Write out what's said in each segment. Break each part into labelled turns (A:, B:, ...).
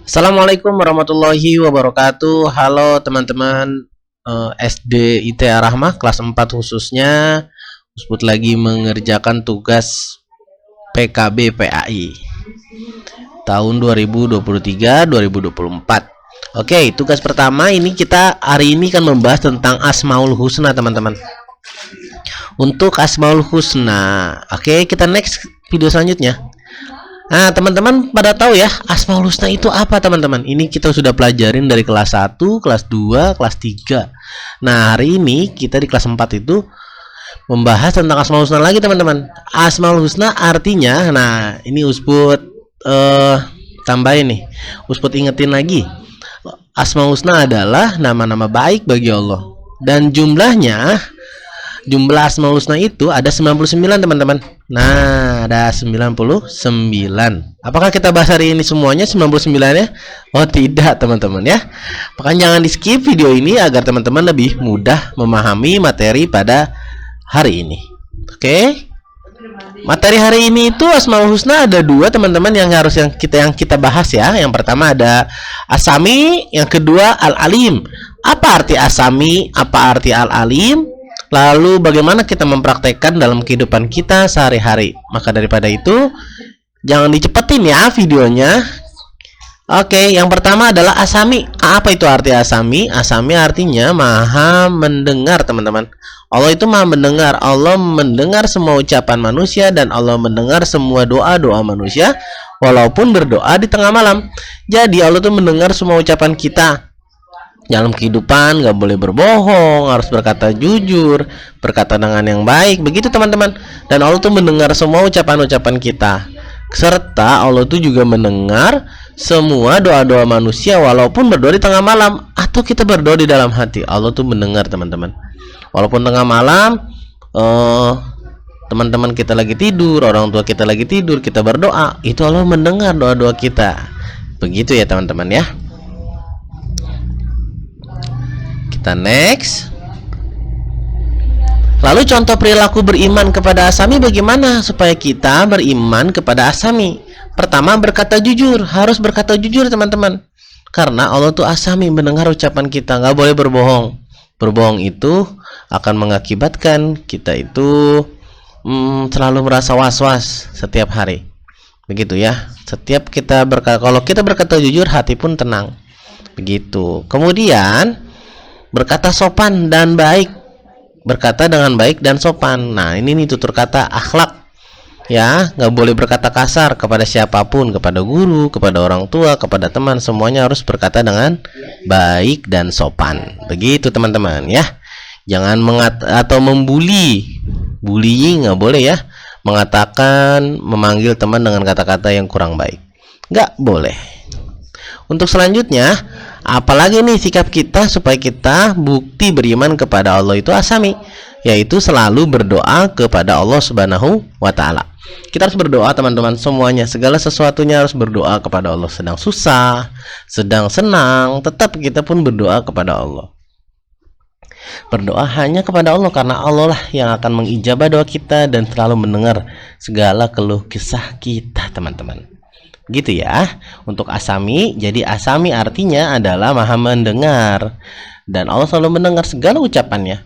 A: Assalamualaikum warahmatullahi wabarakatuh. Halo teman-teman SD ITA Rahmah kelas 4 khususnya. Usbud lagi mengerjakan tugas PKB PAI tahun 2023-2024. Oke, tugas pertama ini kita hari ini akan membahas tentang Asmaul Husna, teman-teman. Untuk Asmaul Husna. Oke, kita next video selanjutnya. Nah, teman-teman pada tahu ya, Asmaul Husna itu apa, teman-teman? Ini kita sudah pelajarin dari kelas 1, kelas 2, kelas 3. Nah, hari ini kita di kelas 4 itu membahas tentang Asmaul Husna lagi, teman-teman. Asmaul Husna artinya, nah, ini Usbud tambahin nih. Usbud ingetin lagi. Asmaul Husna adalah nama-nama baik bagi Allah. Dan jumlah Asmaul Husna itu ada 99, teman-teman. Nah, ada 99. Apakah kita bahas hari ini semuanya 99 ya? Oh, tidak, teman-teman ya. Makanya jangan di-skip video ini agar teman-teman lebih mudah memahami materi pada hari ini. Oke? Materi hari ini itu Asmaul Husna ada dua, teman-teman, yang kita bahas ya. Yang pertama ada Asami, yang kedua Al-Alim. Apa arti Asami? Apa arti Al-Alim? Lalu bagaimana kita mempraktekkan dalam kehidupan kita sehari-hari. Maka daripada itu jangan dicepetin ya videonya. Oke, yang pertama adalah Asami. Apa itu arti Asami? Asami artinya maha mendengar, teman-teman. Allah itu maha mendengar. Allah mendengar semua ucapan manusia dan Allah mendengar semua doa-doa manusia walaupun berdoa di tengah malam. Jadi Allah itu mendengar semua ucapan kita. Dalam kehidupan gak boleh berbohong, harus berkata jujur, berkata dengan yang baik, begitu, teman-teman. Dan Allah tuh mendengar semua ucapan-ucapan kita. Serta Allah tuh juga mendengar semua doa-doa manusia walaupun berdoa di tengah malam atau kita berdoa di dalam hati. Allah tuh mendengar, teman-teman. Walaupun tengah malam teman-teman kita lagi tidur, orang tua kita lagi tidur, kita berdoa, itu Allah mendengar doa-doa kita. Begitu ya, teman-teman ya. Kita next. Lalu contoh perilaku beriman kepada Asami bagaimana supaya kita beriman kepada Asami? Pertama, berkata jujur. Harus berkata jujur, teman-teman. Karena Allah tuh Asami, mendengar ucapan kita. Nggak boleh berbohong. Berbohong itu akan mengakibatkan kita itu selalu merasa was-was setiap hari. Begitu ya. Setiap kita kalau kita berkata jujur, hati pun tenang. Begitu. Kemudian berkata sopan dan baik. Berkata dengan baik dan sopan. Nah, ini nih tutur kata akhlak. Ya, nggak boleh berkata kasar kepada siapapun, kepada guru, kepada orang tua, kepada teman, semuanya harus berkata dengan baik dan sopan. Begitu, teman-teman ya. Jangan atau membuli. Bullying nggak boleh ya. Mengatakan, memanggil teman dengan kata-kata yang kurang baik. Nggak boleh. Untuk selanjutnya, apalagi nih sikap kita supaya kita bukti beriman kepada Allah itu Asami, yaitu selalu berdoa kepada Allah Subhanahu wa Ta'ala. Kita harus berdoa, teman-teman, semuanya, segala sesuatunya harus berdoa kepada Allah. Sedang susah, sedang senang, tetap kita pun berdoa kepada Allah. Berdoa hanya kepada Allah karena Allah lah yang akan mengijabah doa kita dan selalu mendengar segala keluh kesah kita, teman-teman. Gitu ya. Untuk Asami, jadi Asami artinya adalah maha mendengar. Dan Allah selalu mendengar segala ucapannya.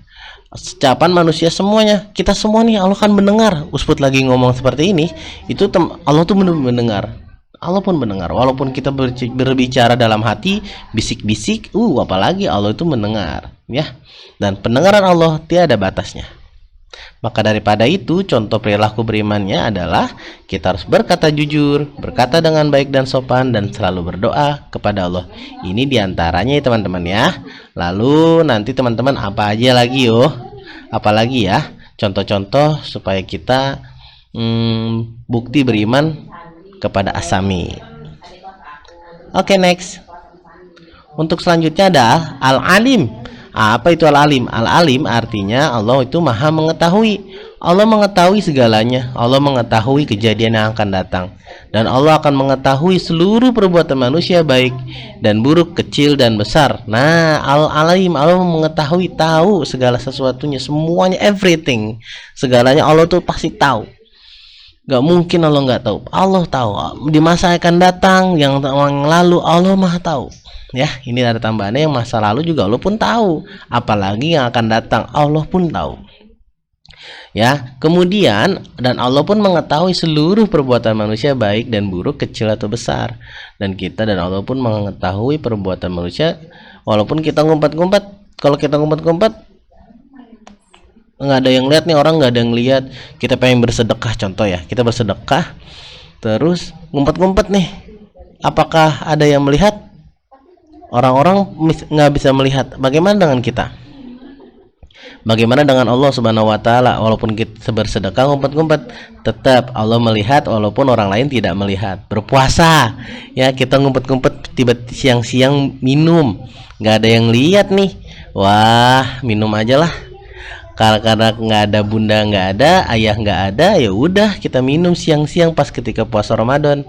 A: Ucapan manusia semuanya. Kita semua nih Allah kan mendengar. Usbud lagi ngomong seperti ini, itu Allah tuh mendengar. Allah pun mendengar. Walaupun kita berbicara dalam hati, bisik-bisik, apalagi Allah itu mendengar, ya. Dan pendengaran Allah tiada batasnya. Maka daripada itu, contoh perilaku berimannya adalah kita harus berkata jujur, berkata dengan baik dan sopan, dan selalu berdoa kepada Allah. Ini diantaranya ya, teman-teman ya. Lalu nanti teman-teman apa aja lagi apalagi ya contoh-contoh supaya kita bukti beriman kepada Asami. Oke, next. Untuk selanjutnya ada Al-Alim. Apa itu Al-Alim? Al-Alim artinya Allah itu maha mengetahui. Allah mengetahui segalanya. Allah mengetahui kejadian yang akan datang. Dan Allah akan mengetahui seluruh perbuatan manusia, baik dan buruk, kecil dan besar. Nah, Al-Alim, Allah mengetahui, tahu segala sesuatunya, semuanya, everything. Segalanya Allah tuh pasti tahu. Gak mungkin Allah nggak tahu. Allah tahu. Di masa akan datang, yang lalu Allah maha tahu. Ya, ini ada tambahannya, yang masa lalu juga Allah pun tahu. Apalagi yang akan datang, Allah pun tahu. Ya, kemudian dan Allah pun mengetahui seluruh perbuatan manusia baik dan buruk, kecil atau besar. Dan kita dan Allah pun mengetahui perbuatan manusia walaupun kita ngumpet-ngumpet. Kalau kita ngumpet-ngumpet nggak ada yang lihat nih, orang nggak ada yang lihat, kita pengen bersedekah, contoh ya, kita bersedekah terus ngumpet-ngumpet nih, apakah ada yang melihat? Orang-orang nggak bisa melihat. Bagaimana dengan kita? Bagaimana dengan Allah Subhanahu wa taala? Walaupun kita bersedekah ngumpet-ngumpet, tetap Allah melihat walaupun orang lain tidak melihat. Berpuasa ya, kita ngumpet-ngumpet tiba siang-siang minum, nggak ada yang lihat nih, wah minum aja lah. Karena nggak ada bunda, nggak ada ayah, nggak ada, ya udah kita minum siang-siang pas ketika puasa Ramadan.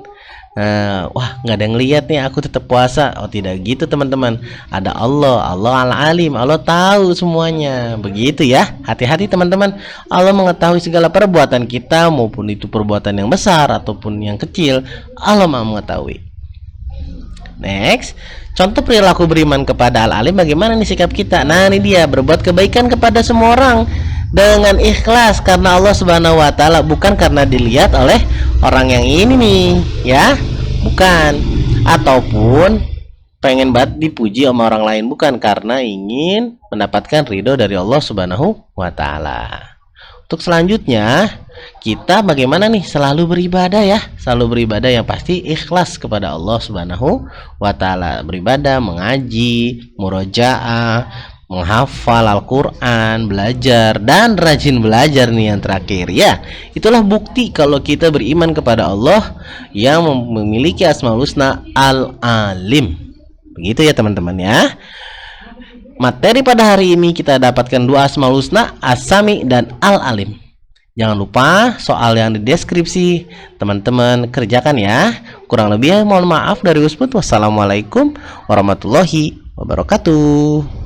A: Wah nggak ada yang lihat nih, aku tetap puasa. Oh tidak gitu teman-teman, ada Allah, Allah al-alim, Allah tahu semuanya. Begitu ya, hati-hati teman-teman. Allah mengetahui segala perbuatan kita, maupun itu perbuatan yang besar ataupun yang kecil, Allah maha mengetahui. Next, contoh perilaku beriman kepada al-alim, bagaimana nih sikap kita? Nah ini dia, berbuat kebaikan kepada semua orang dengan ikhlas karena Allah Subhanahu wa taala, bukan karena dilihat oleh orang yang ini nih ya, bukan, ataupun pengen banget dipuji sama orang lain, bukan, karena ingin mendapatkan ridho dari Allah Subhanahu wa taala. Untuk selanjutnya, kita bagaimana nih selalu beribadah ya, selalu beribadah yang pasti ikhlas kepada Allah Subhanahu wa taala, beribadah, mengaji, murojaah, menghafal Al-Quran, belajar, dan rajin belajar nih yang terakhir ya. Itulah bukti kalau kita beriman kepada Allah yang memiliki Asmaul Husna Al-Alim. Begitu ya teman-teman ya. Materi pada hari ini kita dapatkan dua Asmaul Husna, As-Sami dan Al-Alim. Jangan lupa soal yang di deskripsi teman-teman kerjakan ya. Kurang lebih mohon maaf dari Ustaz. Wassalamualaikum warahmatullahi wabarakatuh.